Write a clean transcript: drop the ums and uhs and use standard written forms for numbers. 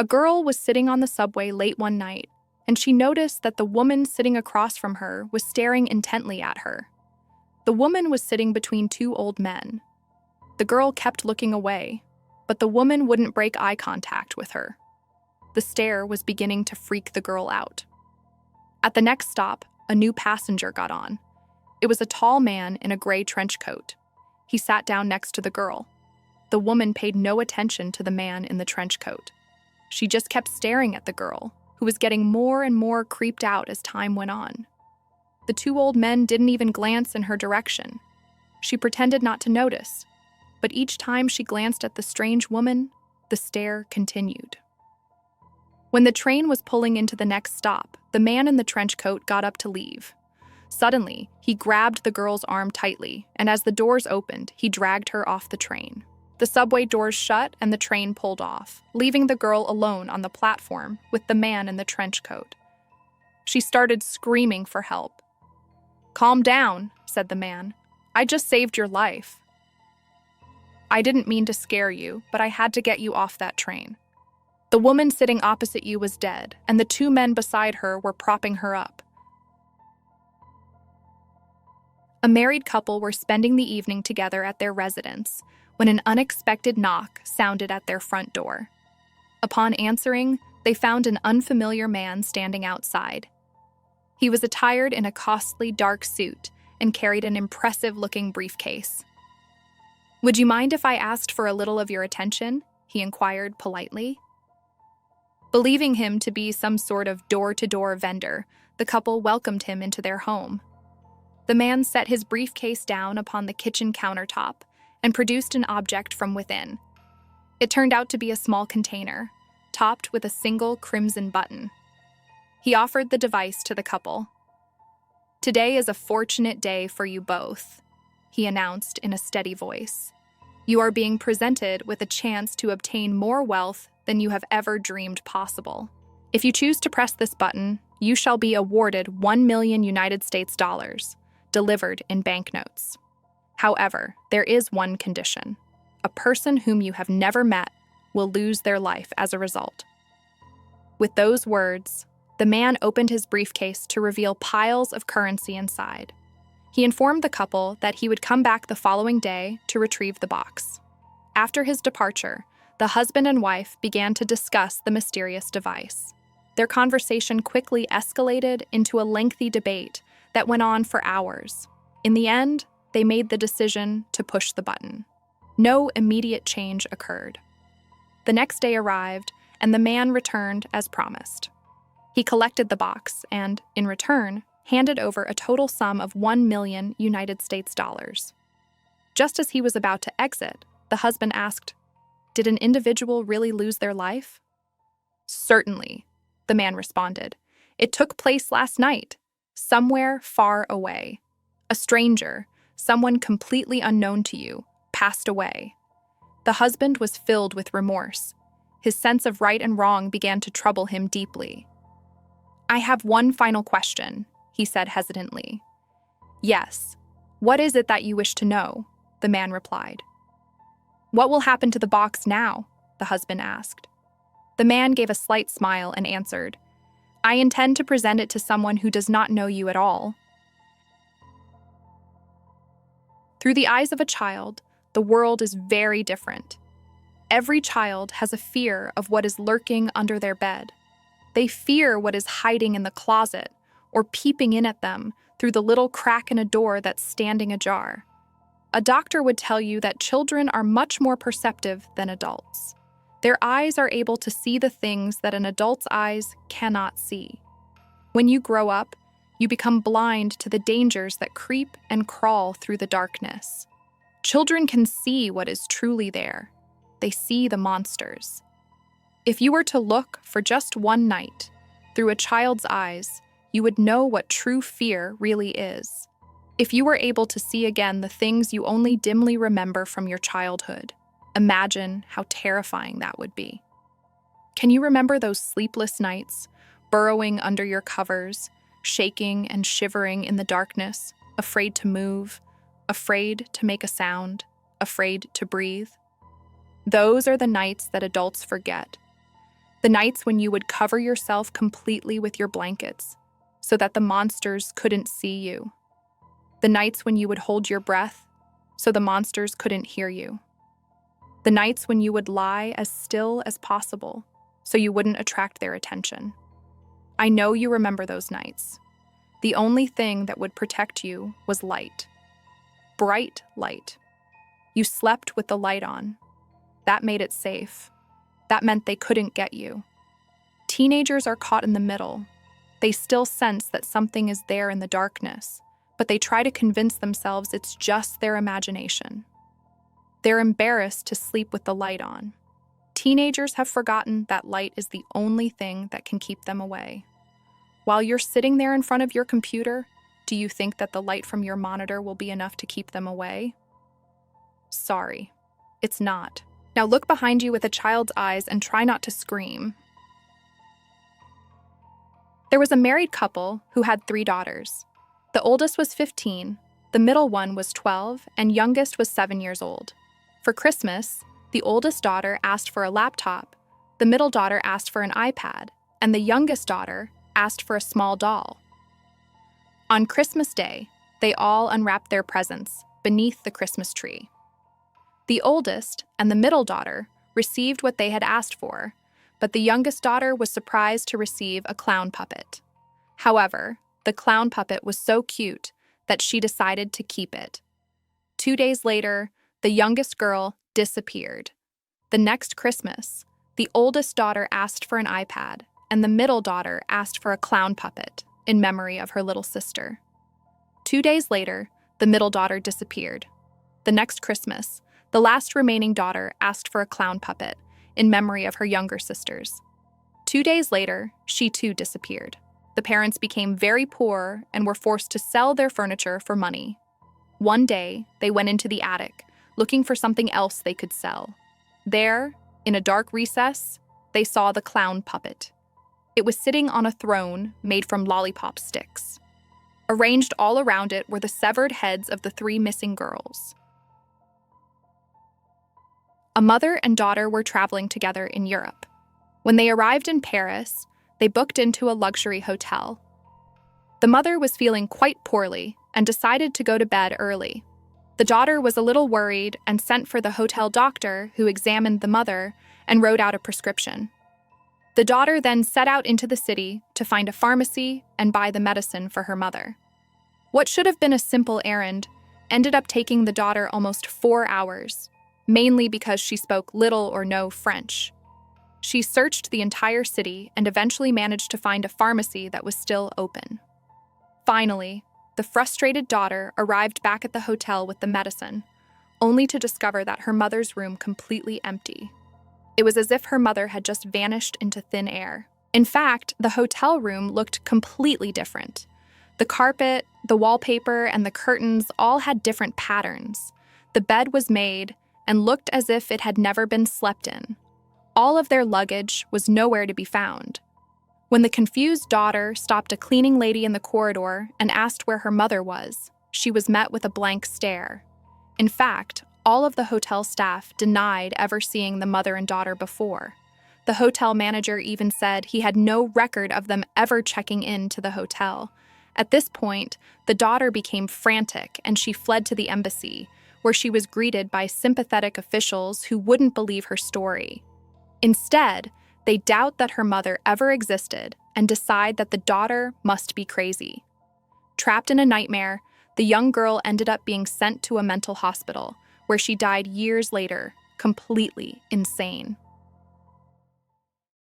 A girl was sitting on the subway late one night, and she noticed that the woman sitting across from her was staring intently at her. The woman was sitting between two old men. The girl kept looking away, but the woman wouldn't break eye contact with her. The stare was beginning to freak the girl out. At the next stop, a new passenger got on. It was a tall man in a gray trench coat. He sat down next to the girl. The woman paid no attention to the man in the trench coat. She just kept staring at the girl, who was getting more and more creeped out as time went on. The two old men didn't even glance in her direction. She pretended not to notice, but each time she glanced at the strange woman, the stare continued. When the train was pulling into the next stop, the man in the trench coat got up to leave. Suddenly, he grabbed the girl's arm tightly, and as the doors opened, he dragged her off the train. The subway doors shut and the train pulled off, leaving the girl alone on the platform with the man in the trench coat. She started screaming for help. "Calm down," said the man. "I just saved your life. I didn't mean to scare you, but I had to get you off that train." The woman sitting opposite you was dead, and the two men beside her were propping her up. A married couple were spending the evening together at their residence when an unexpected knock sounded at their front door. Upon answering, they found an unfamiliar man standing outside. He was attired in a costly dark suit and carried an impressive-looking briefcase. "Would you mind if I asked for a little of your attention?" he inquired politely. Believing him to be some sort of door-to-door vendor, the couple welcomed him into their home. The man set his briefcase down upon the kitchen countertop and produced an object from within. It turned out to be a small container, topped with a single crimson button. He offered the device to the couple. "Today is a fortunate day for you both," he announced in a steady voice. "You are being presented with a chance to obtain more wealth than you have ever dreamed possible. If you choose to press this button, you shall be awarded 1 million United States dollars, delivered in banknotes. However, there is one condition. A person whom you have never met will lose their life as a result." With those words, the man opened his briefcase to reveal piles of currency inside. He informed the couple that he would come back the following day to retrieve the box. After his departure, the husband and wife began to discuss the mysterious device. Their conversation quickly escalated into a lengthy debate that went on for hours. In the end, they made the decision to push the button. No immediate change occurred. The next day arrived, and the man returned as promised. He collected the box and, in return, handed over a total sum of 1 million United States dollars. Just as he was about to exit, the husband asked, "Did an individual really lose their life?" "Certainly," the man responded. "It took place last night, somewhere far away. A stranger, someone completely unknown to you, passed away." The husband was filled with remorse. His sense of right and wrong began to trouble him deeply. "I have one final question," he said hesitantly. "Yes. What is it that you wish to know?" the man replied. "What will happen to the box now?" the husband asked. The man gave a slight smile and answered, "I intend to present it to someone who does not know you at all." Through the eyes of a child, the world is very different. Every child has a fear of what is lurking under their bed. They fear what is hiding in the closet or peeping in at them through the little crack in a door that's standing ajar. A doctor would tell you that children are much more perceptive than adults. Their eyes are able to see the things that an adult's eyes cannot see. When you grow up, you become blind to the dangers that creep and crawl through the darkness. Children can see what is truly there. They see the monsters. If you were to look for just one night through a child's eyes, you would know what true fear really is. If you were able to see again the things you only dimly remember from your childhood, imagine how terrifying that would be. Can you remember those sleepless nights, burrowing under your covers, shaking and shivering in the darkness, afraid to move, afraid to make a sound, afraid to breathe? Those are the nights that adults forget. The nights when you would cover yourself completely with your blankets so that the monsters couldn't see you. The nights when you would hold your breath so the monsters couldn't hear you. The nights when you would lie as still as possible so you wouldn't attract their attention. I know you remember those nights. The only thing that would protect you was light. Bright light. You slept with the light on. That made it safe. That meant they couldn't get you. Teenagers are caught in the middle. They still sense that something is there in the darkness, but they try to convince themselves it's just their imagination. They're embarrassed to sleep with the light on. Teenagers have forgotten that light is the only thing that can keep them away. While you're sitting there in front of your computer, do you think that the light from your monitor will be enough to keep them away? Sorry, it's not. Now look behind you with a child's eyes and try not to scream. There was a married couple who had 3 daughters. The oldest was 15, the middle one was 12, and youngest was 7 years old. For Christmas, the oldest daughter asked for a laptop, the middle daughter asked for an iPad, and the youngest daughter asked for a small doll. On Christmas Day, they all unwrapped their presents beneath the Christmas tree. The oldest and the middle daughter received what they had asked for, but the youngest daughter was surprised to receive a clown puppet. However, the clown puppet was so cute that she decided to keep it. 2 days later, the youngest girl disappeared. The next Christmas, the oldest daughter asked for an iPad, and the middle daughter asked for a clown puppet in memory of her little sister. 2 days later, the middle daughter disappeared. The next Christmas, the last remaining daughter asked for a clown puppet in memory of her younger sisters. 2 days later, she too disappeared. The parents became very poor and were forced to sell their furniture for money. One day, they went into the attic, looking for something else they could sell. There, in a dark recess, they saw the clown puppet. It was sitting on a throne made from lollipop sticks. Arranged all around it were the severed heads of the 3 missing girls. A mother and daughter were traveling together in Europe. When they arrived in Paris, they booked into a luxury hotel. The mother was feeling quite poorly and decided to go to bed early. The daughter was a little worried and sent for the hotel doctor, who examined the mother and wrote out a prescription. The daughter then set out into the city to find a pharmacy and buy the medicine for her mother. What should have been a simple errand ended up taking the daughter almost 4 hours, mainly because she spoke little or no French. She searched the entire city and eventually managed to find a pharmacy that was still open. Finally, the frustrated daughter arrived back at the hotel with the medicine, only to discover that her mother's room completely empty. It was as if her mother had just vanished into thin air. In fact, the hotel room looked completely different. The carpet, the wallpaper, and the curtains all had different patterns. The bed was made and looked as if it had never been slept in. All of their luggage was nowhere to be found. When the confused daughter stopped a cleaning lady in the corridor and asked where her mother was, she was met with a blank stare. In fact, all of the hotel staff denied ever seeing the mother and daughter before. The hotel manager even said he had no record of them ever checking into the hotel. At this point, the daughter became frantic and she fled to the embassy, where she was greeted by sympathetic officials who wouldn't believe her story. Instead, they doubt that her mother ever existed and decide that the daughter must be crazy. Trapped in a nightmare, the young girl ended up being sent to a mental hospital, where she died years later, completely insane.